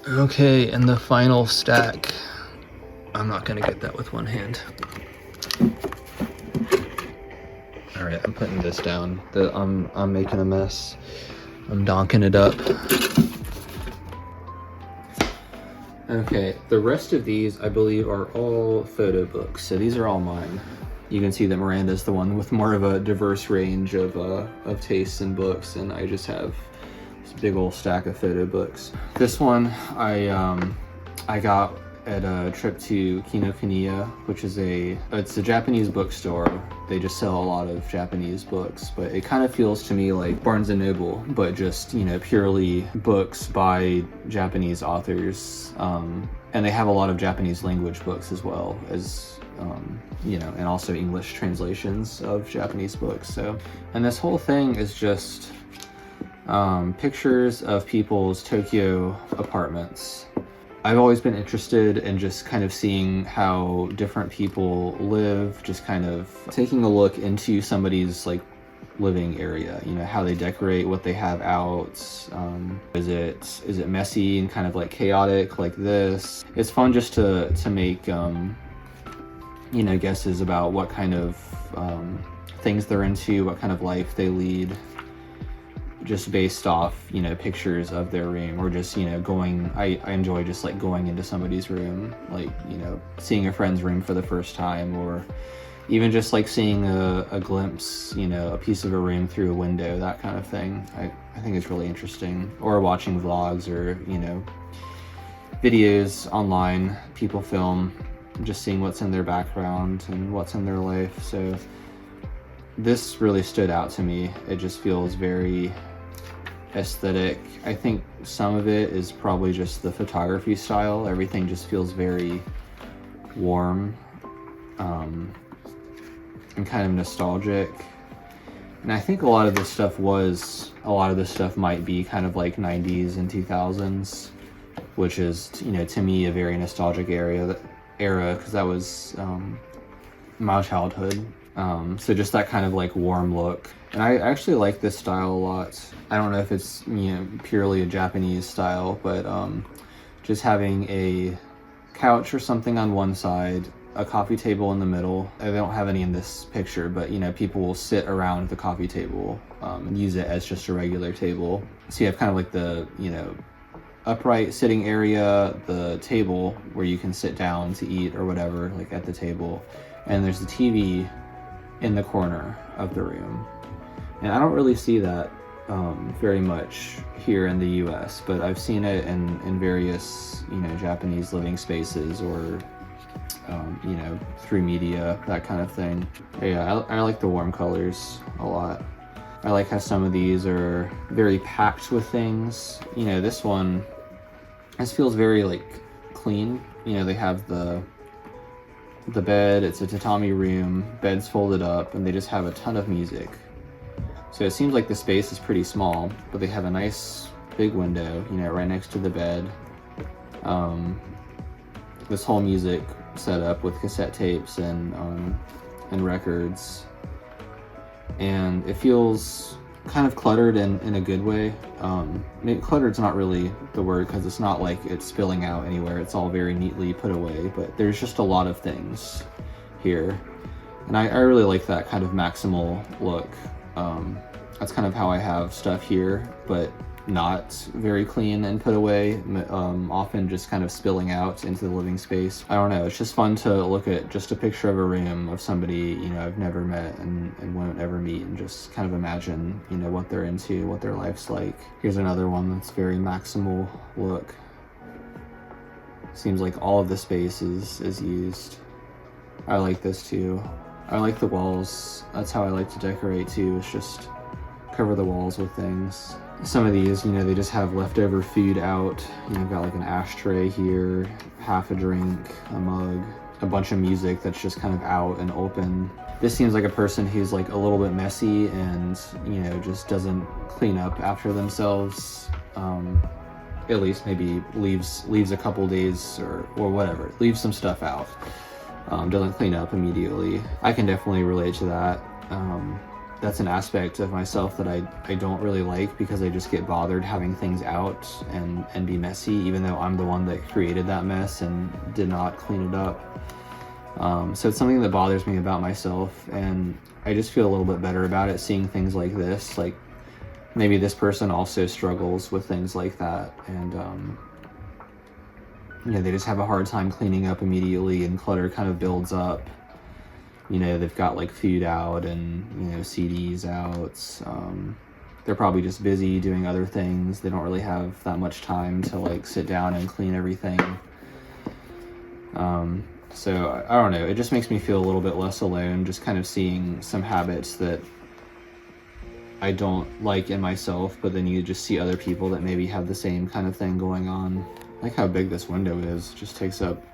Okay, and the final stack. I'm not gonna get that with one hand. All right, I'm putting this down. I'm making a mess. I'm donking it up. Okay, the rest of these I believe are all photo books. So these are all mine. You can see that Miranda's the one with more of a diverse range of tastes in books, and I just have this big old stack of photo books. This one I got at a trip to Kinokuniya, which is it's a Japanese bookstore. They just sell a lot of Japanese books, but it kind of feels to me like Barnes & Noble, but just, you know, purely books by Japanese authors. And they have a lot of Japanese language books as well as, you know, and also English translations of Japanese books. So, and this whole thing is just pictures of people's Tokyo apartments. I've always been interested in just kind of seeing how different people live, just kind of taking a look into somebody's like living area, you know, how they decorate, what they have out. Is it messy and kind of like chaotic like this? It's fun just to make, you know, guesses about what kind of things they're into, what kind of life they lead, just based off, you know, pictures of their room, or just, you know, I enjoy just like going into somebody's room, like, you know, seeing a friend's room for the first time, or even just like seeing a glimpse, you know, a piece of a room through a window, that kind of thing. I think it's really interesting. Or watching vlogs or, you know, videos online, people film, just seeing what's in their background and what's in their life. So this really stood out to me. It just feels very aesthetic. I think some of it is probably just the photography style. Everything just feels very warm, and kind of nostalgic. And I think a lot of this stuff might be kind of like 90s and 2000s, which is, you know, to me a very nostalgic era, because that was my childhood. So just that kind of like warm look. And I actually like this style a lot. I don't know if it's, you know, purely a Japanese style, but just having a couch or something on one side, a coffee table in the middle. I don't have any in this picture, but, you know, people will sit around the coffee table and use it as just a regular table. So you have kind of like the, you know, upright sitting area, the table where you can sit down to eat or whatever, like at the table. And there's the TV in the corner of the room. And I don't really see that very much here in the US, but I've seen it in various, you know, Japanese living spaces, or you know, through media, that kind of thing. Yeah, I like the warm colors a lot. I like how some of these are very packed with things. You know, this feels very like clean. You know, they have the bed, it's a tatami room, bed's folded up, and they just have a ton of music. So it seems like the space is pretty small, but they have a nice big window, you know, right next to the bed. This whole music set up with cassette tapes and records. And it feels kind of cluttered in a good way. Maybe cluttered's not really the word, because it's not like it's spilling out anywhere. It's all very neatly put away, but there's just a lot of things here. And I really like that kind of maximal look. That's kind of how I have stuff here, but not very clean and put away, often just kind of spilling out into the living space. I don't know, it's just fun to look at just a picture of a room of somebody, you know, I've never met and won't ever meet, and just kind of imagine, you know, what they're into, what their life's like. Here's another one that's very maximal look. Seems like all of the space is used. I like this too. I like the walls. That's how I like to decorate too, is just cover the walls with things. Some of these, you know, they just have leftover food out. You know, I've got like an ashtray here, half a drink, a mug, a bunch of music that's just kind of out and open. This seems like a person who's like a little bit messy and, you know, just doesn't clean up after themselves. At least maybe leaves a couple days or whatever, leaves some stuff out. Doesn't clean up immediately. I can definitely relate to that. that's an aspect of myself that I don't really like, because I just get bothered having things out and be messy, even though I'm the one that created that mess and did not clean it up. So it's something that bothers me about myself, and I just feel a little bit better about it seeing things like this. Like, maybe this person also struggles with things like that, and you know, they just have a hard time cleaning up immediately, and clutter kind of builds up. You know, they've got like food out and, you know, CDs out. They're probably just busy doing other things. They don't really have that much time to like sit down and clean everything. So I don't know, it just makes me feel a little bit less alone, just kind of seeing some habits that I don't like in myself, but then you just see other people that maybe have the same kind of thing going on. I like how big this window is, just takes up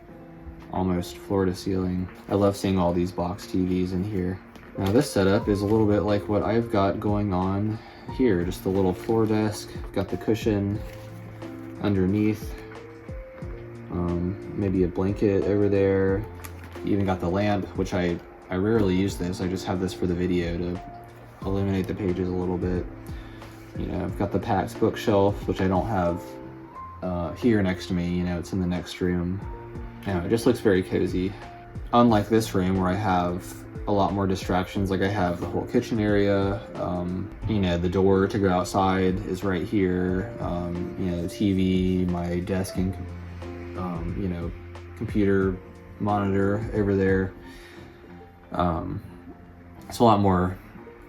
almost floor to ceiling. I love seeing all these box TVs in here. Now this setup is a little bit like what I've got going on here, just a little floor desk, got the cushion underneath, maybe a blanket over there. Even got the lamp, which I rarely use this, I just have this for the video to illuminate the pages a little bit. You know, I've got the PAX bookshelf, which I don't have here next to me, you know, it's in the next room. You know, it just looks very cozy. Unlike this room where I have a lot more distractions, like I have the whole kitchen area, you know, the door to go outside is right here, you know, the TV, my desk and, you know, computer monitor over there. It's a lot more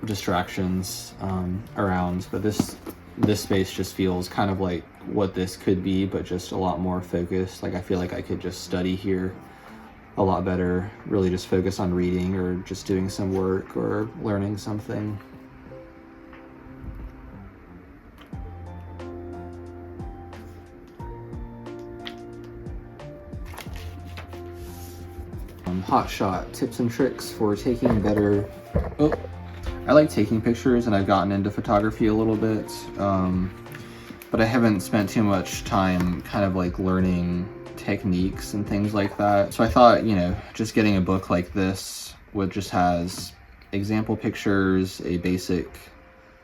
distractions around, but this space just feels kind of like what this could be, but just a lot more focused. Like I feel like I could just study here a lot better, really just focus on reading or just doing some work or learning something. Hot shot tips and tricks for taking better. Oh, I like taking pictures, and I've gotten into photography a little bit, but I haven't spent too much time kind of like learning techniques and things like that. So I thought, you know, just getting a book like this, which just has example pictures, a basic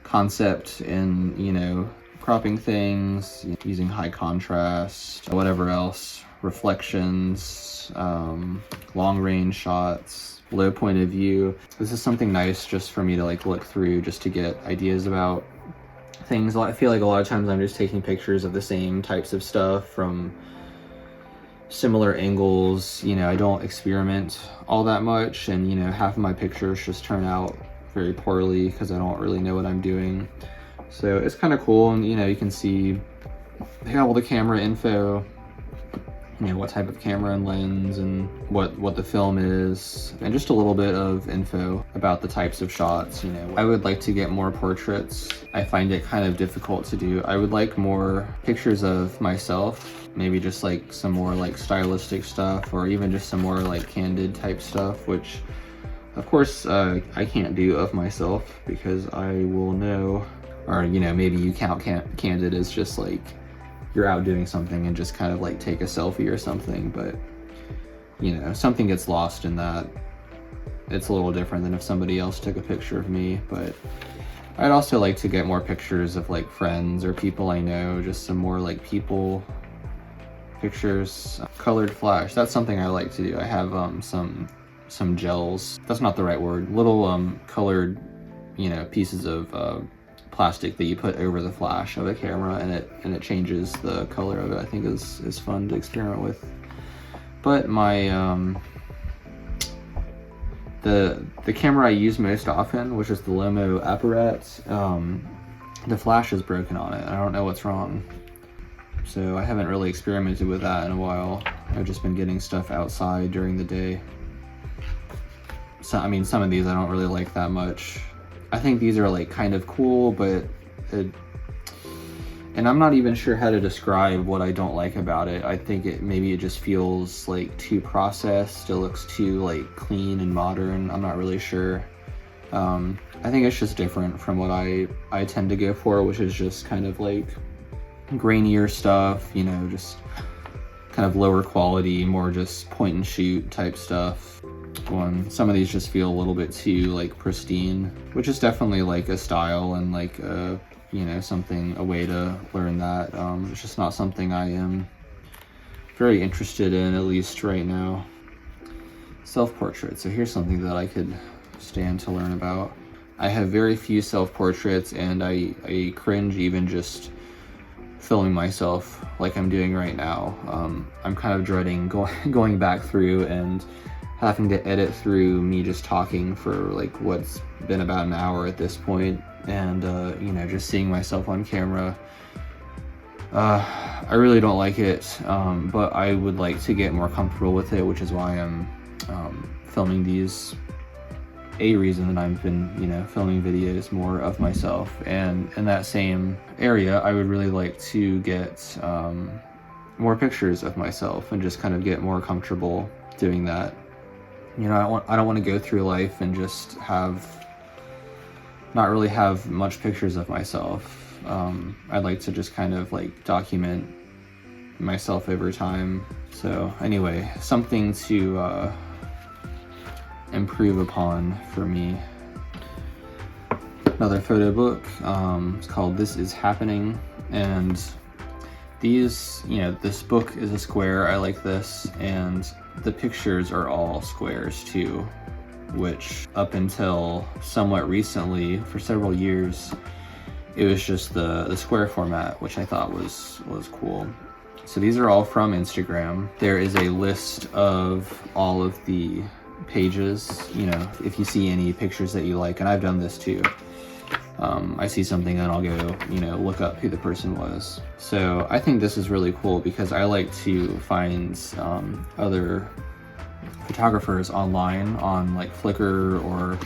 concept in, you know, cropping things, using high contrast, whatever else, reflections, long range shots, low point of view. This is something nice just for me to like look through, just to get ideas about things. I feel like a lot of times I'm just taking pictures of the same types of stuff from similar angles. You know, I don't experiment all that much, and you know, half of my pictures just turn out very poorly because I don't really know what I'm doing. So it's kind of cool, and you know, you can see they got all the camera info, you know, what type of camera and lens and what the film is, and just a little bit of info about the types of shots. You know, I would like to get more portraits. I find it kind of difficult to do. I would like more pictures of myself, maybe just like some more like stylistic stuff, or even just some more like candid type stuff, which of course I can't do of myself because I will know, or you know, maybe you count candid as just like you're out doing something and just kind of like take a selfie or something, but you know, something gets lost in that. It's a little different than if somebody else took a picture of me. But I'd also like to get more pictures of like friends or people I know, just some more like people pictures. Colored flash, that's something I like to do. I have some gels, that's not the right word, little colored, you know, pieces of plastic that you put over the flash of a camera, and it changes the color of it. I think is fun to experiment with. But my the camera I use most often, which is the Lomo Apparat, the flash is broken on it. I don't know what's wrong, so I haven't really experimented with that in a while. I've just been getting stuff outside during the day. So I mean, some of these I don't really like that much. I think these are like kind of cool, but and I'm not even sure how to describe what I don't like about it. I think maybe it just feels like too processed. It looks too like clean and modern. I'm not really sure. I think it's just different from what I tend to go for, which is just kind of like grainier stuff, you know, just kind of lower quality, more just point and shoot type stuff. one. Some of these just feel a little bit too like pristine, which is definitely like a style and like a, you know, something, a way to learn that. It's just not something I am very interested in, at least right now. Self-portrait. So here's something that I could stand to learn about. I have very few self-portraits, and I cringe even just filming myself like I'm doing right now. I'm kind of dreading going back through and having to edit through me just talking for like what's been about an hour at this point, and you know, just seeing myself on camera. I really don't like it, but I would like to get more comfortable with it, which is why I'm filming these. A reason that I've been, you know, filming videos more of myself. And in that same area, I would really like to get more pictures of myself and just kind of get more comfortable doing that. You know, I don't want to go through life and just not really have much pictures of myself. I'd like to just kind of like document myself over time. So anyway, something to improve upon for me. Another photo book. It's called This Is Happening, and these, you know, this book is a square. I like this, and the pictures are all squares too, which up until somewhat recently, for several years, it was just the square format, which I thought was cool. So these are all from Instagram. There is a list of all of the pages, you know, if you see any pictures that you like, and I've done this too. I see something and I'll go, you know, look up who the person was. So I think this is really cool because I like to find other photographers online on like Flickr, or,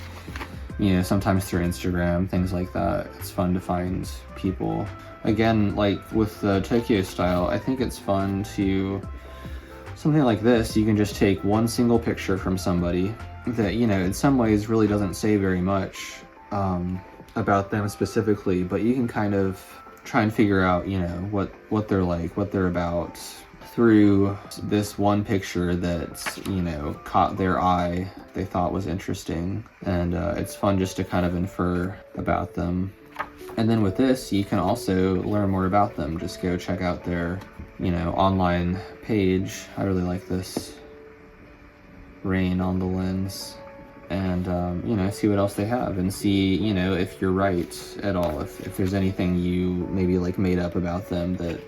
you know, sometimes through Instagram, things like that. It's fun to find people. Again, like with the Tokyo style, I think it's fun to, something like this, you can just take one single picture from somebody that, you know, in some ways really doesn't say very much about them specifically, but you can kind of try and figure out, you know, what they're like, what they're about, through this one picture that, you know, caught their eye, they thought was interesting. And it's fun just to kind of infer about them. And then with this, you can also learn more about them. Just go check out their, you know, online page. I really like this rain on the lens, and you know, see what else they have, and see, you know, if you're right at all, if there's anything you maybe like made up about them that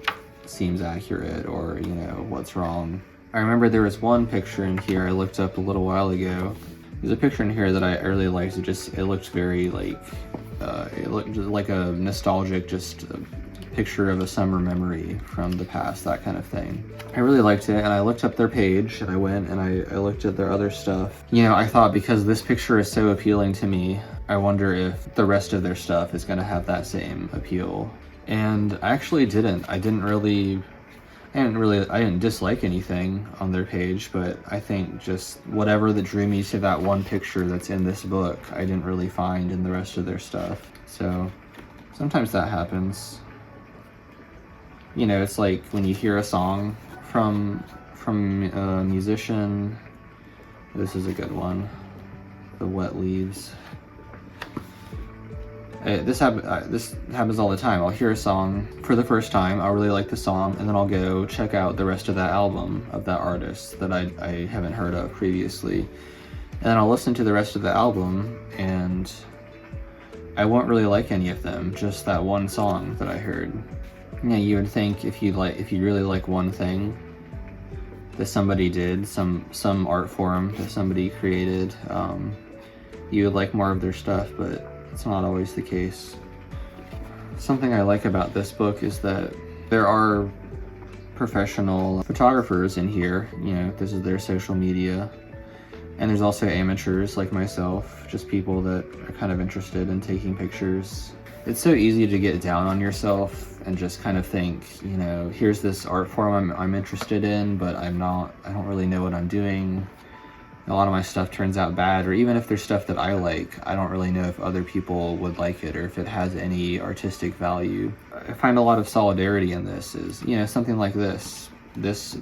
seems accurate, or, you know, what's wrong. I remember there was one picture in here I looked up a little while ago. There's a picture in here that I really liked. It looked very like it looked like a nostalgic, just a picture of a summer memory from the past, that kind of thing. I really liked it, and I looked up their page, and I went and I looked at their other stuff. You know, I thought, because this picture is so appealing to me, I wonder if the rest of their stuff is going to have that same appeal. And I actually didn't. I didn't dislike anything on their page, but I think just whatever that drew me to that one picture that's in this book, I didn't really find in the rest of their stuff. So sometimes that happens. You know, it's like when you hear a song from a musician. This is a good one. The Wet Leaves. This happens all the time. I'll hear a song for the first time, I'll really like the song, and then I'll go check out the rest of that album of that artist that I haven't heard of previously. And then I'll listen to the rest of the album, and I won't really like any of them, just that one song that I heard. Yeah, you would think if you really like one thing that somebody did, some art form that somebody created, you would like more of their stuff, but it's not always the case. Something I like about this book is that there are professional photographers in here. You know, this is their social media. And there's also amateurs like myself, just people that are kind of interested in taking pictures. It's so easy to get down on yourself and just kind of think, you know, here's this art form I'm interested in, but I don't really know what I'm doing. A lot of my stuff turns out bad, or even if there's stuff that I like, I don't really know if other people would like it, or if it has any artistic value. I find a lot of solidarity in this, is, you know, something like this. This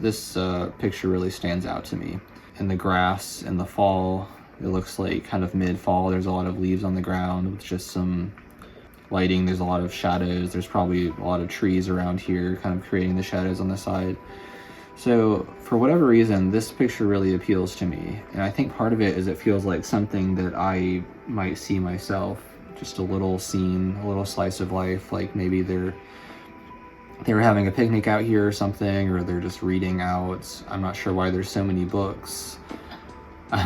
picture really stands out to me. in the grass in the fall. It looks like kind of mid-fall. There's a lot of leaves on the ground with just some lighting. There's a lot of shadows. There's probably a lot of trees around here kind of creating the shadows on the side. So for whatever reason, this picture really appeals to me. And I think part of it is it feels like something that I might see myself. Just a little scene, a little slice of life. Like maybe they were having a picnic out here or something, or they're just reading out. I'm not sure why there's so many books.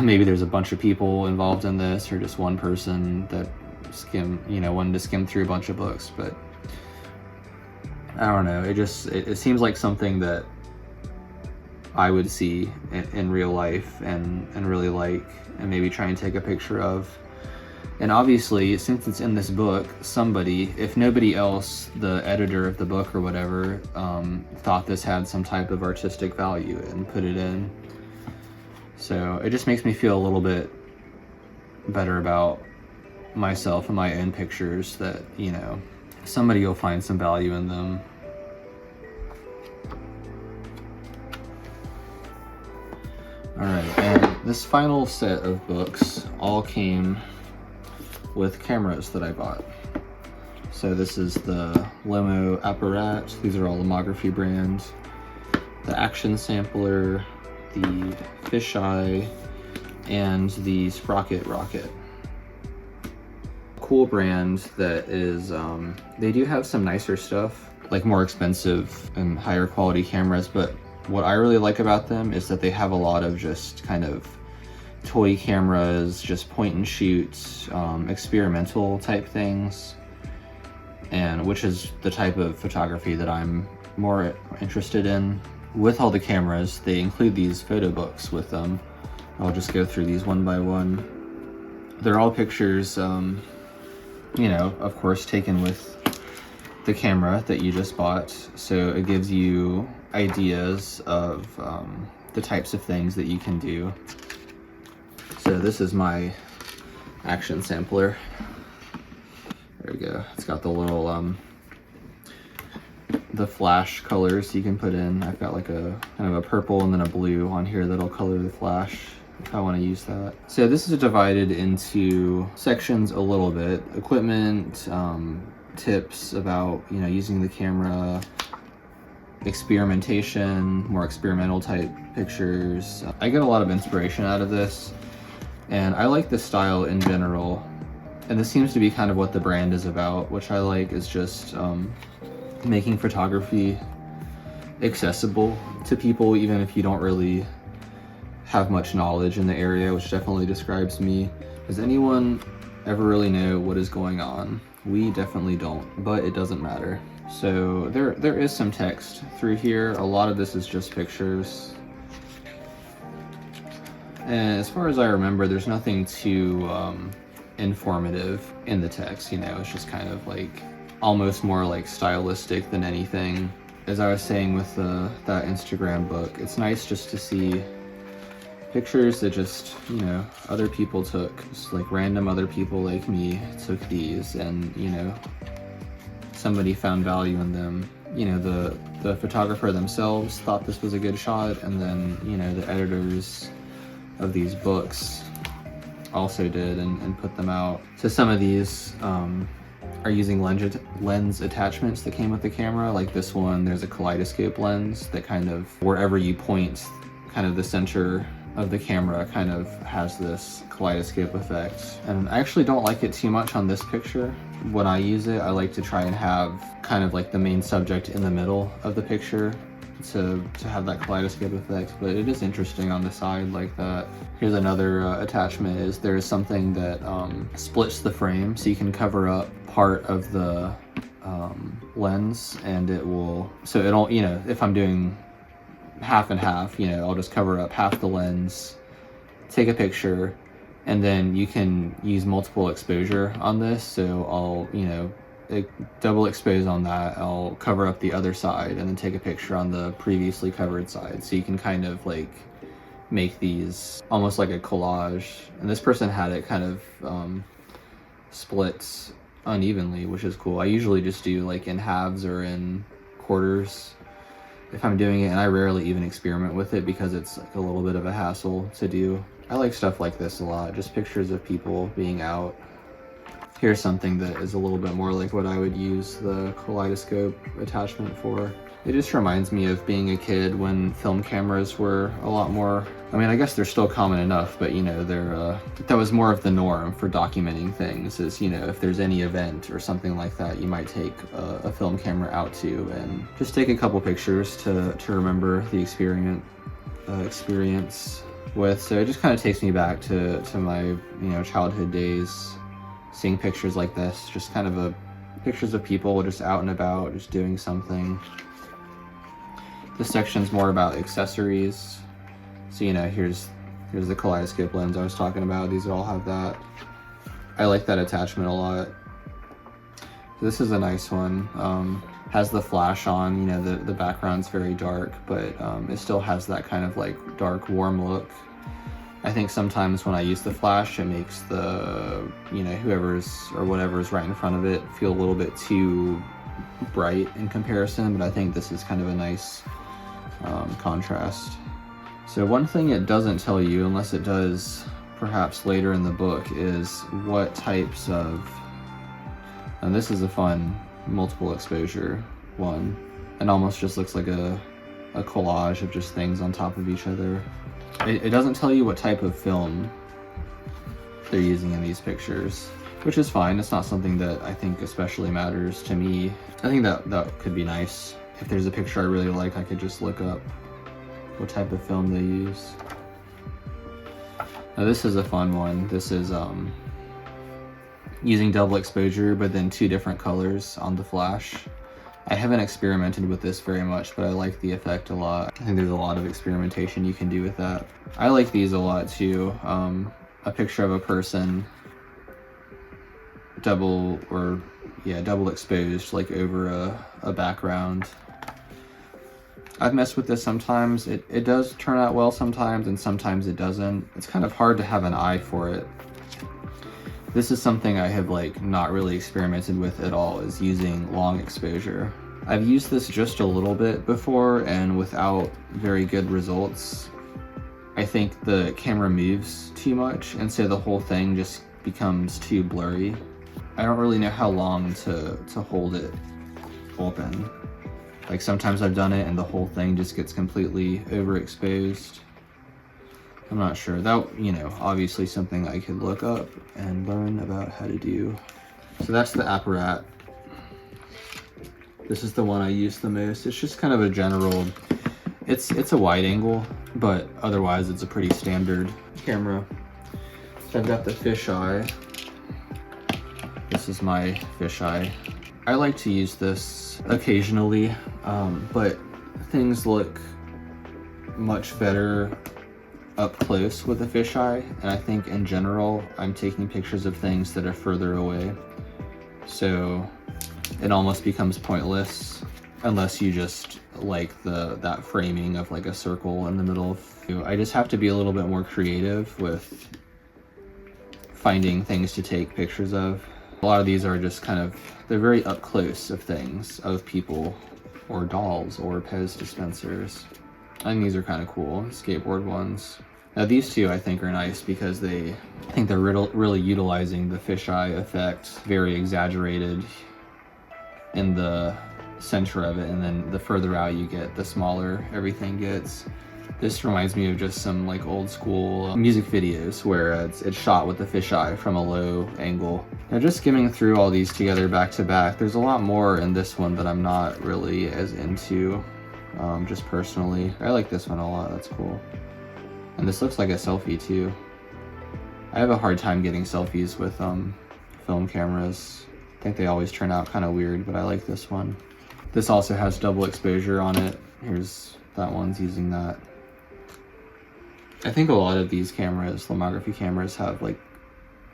Maybe there's a bunch of people involved in this, or just one person that wanted to skim through a bunch of books. But I don't know. It seems like something that I would see in real life and really like, and maybe try and take a picture of. And obviously, since it's in this book, somebody, if nobody else, the editor of the book or whatever, thought this had some type of artistic value and put it in. So it just makes me feel a little bit better about myself and my own pictures, that, you know, somebody will find some value in them. Alright, and this final set of books all came with cameras that I bought. So this is the Lomo Apparat. These are all Lomography brands. The Action Sampler, the Fisheye, and the Sprocket rocket. Cool brand that is, they do have some nicer stuff, like more expensive and higher quality cameras, but what I really like about them is that they have a lot of just kind of toy cameras, just point and shoot, experimental type things, and which is the type of photography that I'm more interested in. With all the cameras, they include these photo books with them. I'll just go through these one by one. They're all pictures, you know, of course, taken with the camera that you just bought, so it gives you ideas of the types of things that you can do. So this is my Action Sampler. There we go. It's got the little the flash colors you can put in. I've got like a kind of a purple and then a blue on here that'll color the flash if I want to use that. So this is divided into sections a little bit. Equipment, tips about, you know, using the camera, experimentation, more experimental type pictures. I get a lot of inspiration out of this, and I like the style in general, and this seems to be kind of what the brand is about, which I like, is just making photography accessible to people, even if you don't really have much knowledge in the area, which definitely describes me. Does anyone ever really know what is going on? We definitely don't, but it doesn't matter. So there is some text through here. A lot of this is just pictures. And as far as I remember, there's nothing too informative in the text, you know, it's just kind of like almost more like stylistic than anything. As I was saying with that Instagram book, it's nice just to see pictures that just, you know, other people took. Just like random other people like me took these, and, you know, somebody found value in them. You know, the photographer themselves thought this was a good shot, and then, you know, the editors of these books also did and put them out. So some of these are using lens attachments that came with the camera. Like this one, there's a kaleidoscope lens that kind of, wherever you point, kind of the center of the camera kind of has this kaleidoscope effect. And I actually don't like it too much on this picture. When I use it, I like to try and have kind of like the main subject in the middle of the picture to have that kaleidoscope effect, but it is interesting on the side like that. Here's another attachment. Is there is something that splits the frame, so you can cover up part of the lens, and it will, so it'll, you know, if I'm doing half and half, you know, I'll just cover up half the lens, take a picture, and then you can use multiple exposure on this. So I'll, you know, double expose on that, I'll cover up the other side, and then take a picture on the previously covered side. So you can kind of like make these almost like a collage. And this person had it kind of split unevenly, which is cool. I usually just do like in halves or in quarters. if I'm doing it, and I rarely even experiment with it because it's like a little bit of a hassle to do. I like stuff like this a lot, just pictures of people being out. Here's something that is a little bit more like what I would use the kaleidoscope attachment for. It just reminds me of being a kid when film cameras were a lot more, I mean, I guess they're still common enough, but you know, that was more of the norm for documenting things, is, you know, if there's any event or something like that, you might take a film camera out to and just take a couple pictures to remember the experience with. So it just kind of takes me back to my, you know, childhood days, seeing pictures like this, just kind of pictures of people just out and about, just doing something. This section's more about accessories. So, you know, here's the kaleidoscope lens I was talking about. These all have that. I like that attachment a lot. This is a nice one. Has the flash on, you know, the background's very dark, but it still has that kind of like dark, warm look. I think sometimes when I use the flash, it makes the, you know, whoever's or whatever's right in front of it feel a little bit too bright in comparison, but I think this is kind of a nice contrast. So one thing it doesn't tell you, unless it does perhaps later in the book, is what types of, and this is a fun multiple exposure one. It almost just looks like a collage of just things on top of each other. It doesn't tell you what type of film they're using in these pictures, which is fine. It's not something that I think especially matters to me. I think that could be nice. If there's a picture I really like, I could just look up what type of film they use. Now this is a fun one. This is using double exposure, but then 2 different colors on the flash. I haven't experimented with this very much, but I like the effect a lot. I think there's a lot of experimentation you can do with that. I like these a lot too. A picture of a person double exposed, like over a background. I've messed with this sometimes. It does turn out well sometimes, and sometimes it doesn't. It's kind of hard to have an eye for it. This is something I have like not really experimented with at all, is using long exposure. I've used this just a little bit before and without very good results. I think the camera moves too much, and so the whole thing just becomes too blurry. I don't really know how long to hold it open. Like sometimes I've done it and the whole thing just gets completely overexposed. I'm not sure. That, you know, obviously something I could look up and learn about how to do. So that's the Apparat. This is the one I use the most. It's just kind of a general, it's a wide angle, but otherwise it's a pretty standard camera. So I've got the Fisheye. This is my Fisheye. I like to use this occasionally, but things look much better up close with the fisheye, and I think in general I'm taking pictures of things that are further away, so it almost becomes pointless unless you just like that framing of like a circle in the middle. I just have to be a little bit more creative with finding things to take pictures of. A lot of these are just kind of, they're very up close of things, of people or dolls or Pez dispensers. I think these are kind of cool, skateboard ones. Now these two I think are nice because I think they're really utilizing the fisheye effect, very exaggerated in the center of it, and then the further out you get, the smaller everything gets. This reminds me of just some like old school music videos where it's shot with the fisheye from a low angle. Now just skimming through all these together back to back, there's a lot more in this one that I'm not really as into, just personally. I like this one a lot, that's cool. And this looks like a selfie too. I have a hard time getting selfies with film cameras. I think they always turn out kind of weird, but I like this one. This also has double exposure on it. Here's that one's using that. I think a lot of these cameras, Lomography cameras, have like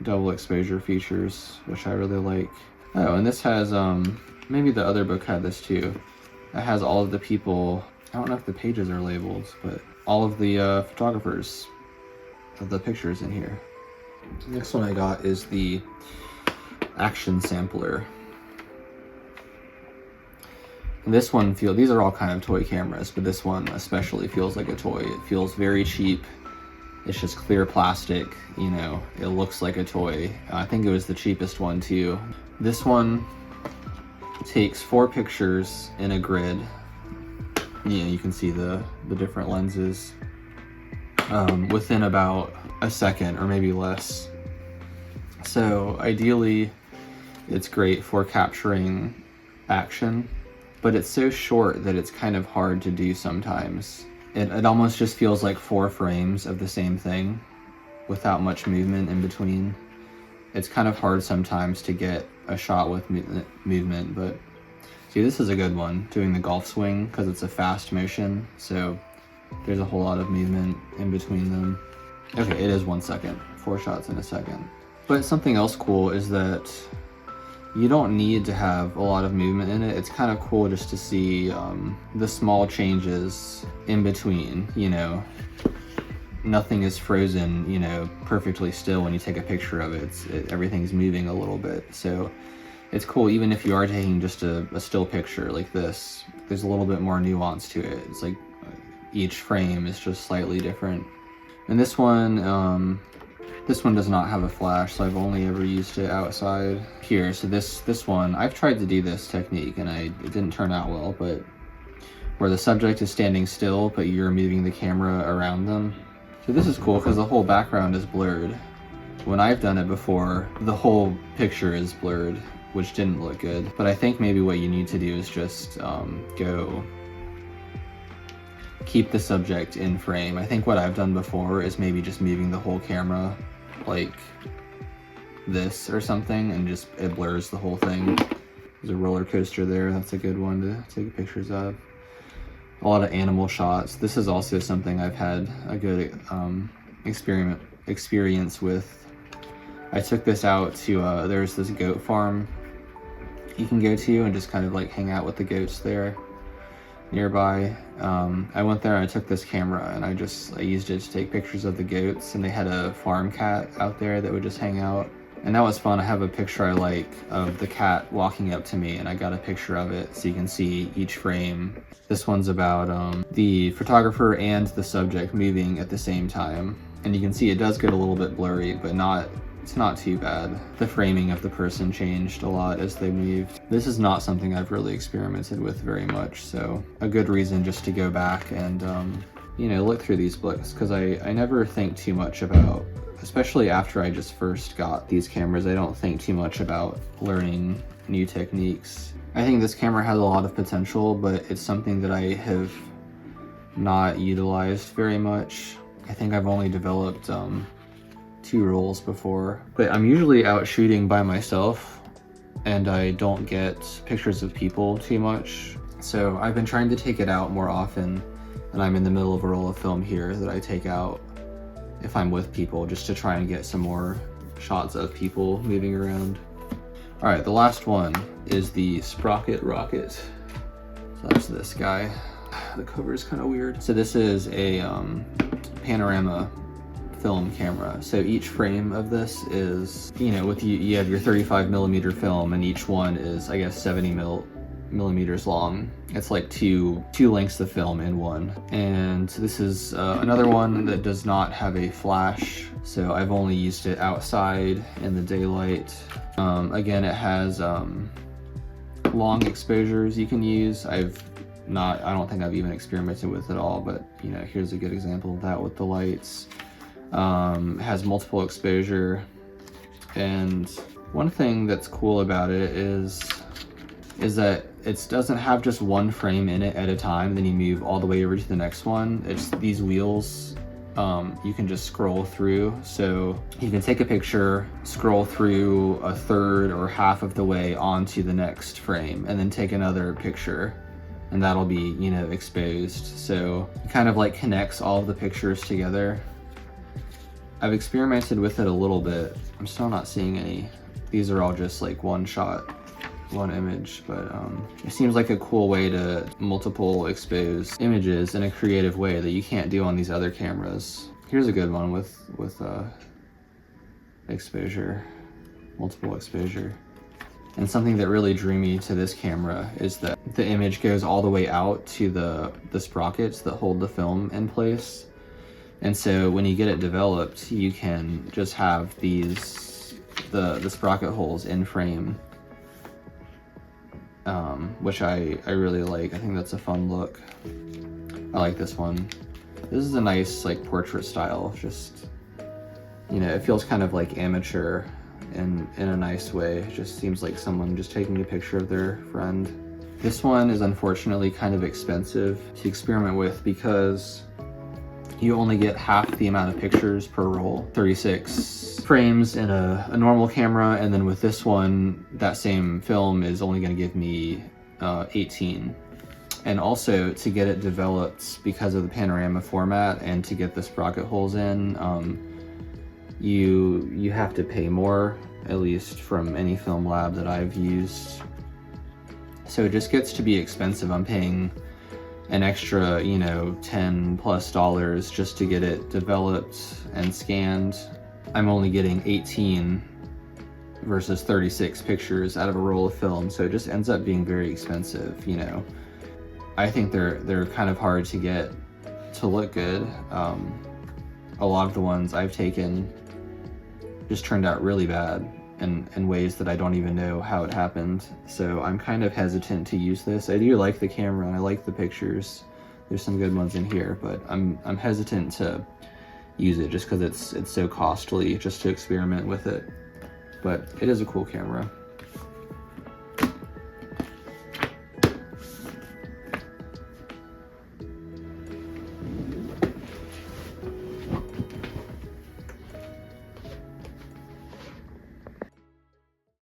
double exposure features, which I really like. Oh, and this has, maybe the other book had this too. It has all of the people, I don't know if the pages are labeled, but all of the photographers of the pictures in here. The next one I got is the action sampler. This one these are all kind of toy cameras, but this one especially feels like a toy. It feels very cheap. It's just clear plastic, you know, it looks like a toy. I think it was the cheapest one too. This one takes 4 pictures in a grid. Yeah, you can see the different lenses within about a second or maybe less. So ideally, it's great for capturing action, but it's so short that it's kind of hard to do sometimes. It almost just feels like 4 frames of the same thing without much movement in between. It's kind of hard sometimes to get a shot with movement, but see, this is a good one, doing the golf swing, because it's a fast motion, so there's a whole lot of movement in between them. Okay, it is 1 second, 4 shots in a second. But something else cool is that you don't need to have a lot of movement in it. It's kind of cool just to see the small changes in between, you know. Nothing is frozen, you know, perfectly still when you take a picture of it. Everything's moving a little bit. So it's cool, even if you are taking just a still picture like this, there's a little bit more nuance to it. It's like each frame is just slightly different. And this one does not have a flash, so I've only ever used it outside. Here, so this one, I've tried to do this technique and it didn't turn out well, but where the subject is standing still, but you're moving the camera around them. So this is cool because the whole background is blurred. When I've done it before, the whole picture is blurred, which didn't look good. But I think maybe what you need to do is just keep the subject in frame. I think what I've done before is maybe just moving the whole camera like this or something, and just it blurs the whole thing. There's a roller coaster there, that's a good one to take pictures of. A lot of animal shots. This is also something I've had a good experience with. I took this out to, there's this goat farm you can go to and just kind of like hang out with the goats there nearby. I went there and I took this camera and I used it to take pictures of the goats, and they had a farm cat out there that would just hang out. And that was fun. I have a picture I like of the cat walking up to me, and I got a picture of it so you can see each frame. This one's about the photographer and the subject moving at the same time. And you can see it does get a little bit blurry, but it's not too bad. The framing of the person changed a lot as they moved. This is not something I've really experimented with very much, so a good reason just to go back and you know, look through these books, because I never think too much about, especially after I just first got these cameras, I don't think too much about learning new techniques. I think this camera has a lot of potential, but it's something that I have not utilized very much. I think I've only developed 2 rolls before, but I'm usually out shooting by myself and I don't get pictures of people too much. So I've been trying to take it out more often, and I'm in the middle of a roll of film here that I take out if I'm with people, just to try and get some more shots of people moving around. All right, the last one is the Sprocket Rocket. So that's this guy. The cover is kind of weird. So this is a panorama film camera. So each frame of this is, you know, you have your 35mm film, and each one is, I guess, 70 millimeters long. It's like two lengths of film in one. And this is another one that does not have a flash, so I've only used it outside in the daylight. Again, it has long exposures you can use. I don't think I've even experimented with it all, but you know, here's a good example of that with the lights. It has multiple exposure, and one thing that's cool about it is that it doesn't have just one frame in it at a time, then you move all the way over to the next one. It's these wheels, you can just scroll through. So you can take a picture, scroll through a third or half of the way onto the next frame, and then take another picture, and that'll be, you know, exposed. So it kind of like connects all of the pictures together. I've experimented with it a little bit. I'm still not seeing any. These are all just like one shot, one image, but it seems like a cool way to multiple expose images in a creative way that you can't do on these other cameras. Here's a good one with exposure, multiple exposure. And something that really drew me to this camera is that the image goes all the way out to the sprockets that hold the film in place. And so when you get it developed, you can just have these, the sprocket holes in frame, which I really like. I think that's a fun look. I like this one. This is a nice like portrait style, just, you know, it feels kind of like amateur in a nice way. It just seems like someone just taking a picture of their friend. This one is unfortunately kind of expensive to experiment with because you only get half the amount of pictures per roll. 36 frames in a normal camera, and then with this one, that same film is only going to give me 18. And also, to get it developed because of the panorama format and to get the sprocket holes in, you have to pay more, at least from any film lab that I've used. So it just gets to be expensive. I'm paying an extra, you know, $10+ just to get it developed and scanned. I'm only getting 18 versus 36 pictures out of a roll of film, so it just ends up being very expensive, you know. I think they're kind of hard to get to look good. A lot of the ones I've taken just turned out really bad in ways that I don't even know how it happened. So I'm kind of hesitant to use this. I do like the camera and I like the pictures. There's some good ones in here, but I'm hesitant to use it just because it's so costly just to experiment with it. But it is a cool camera.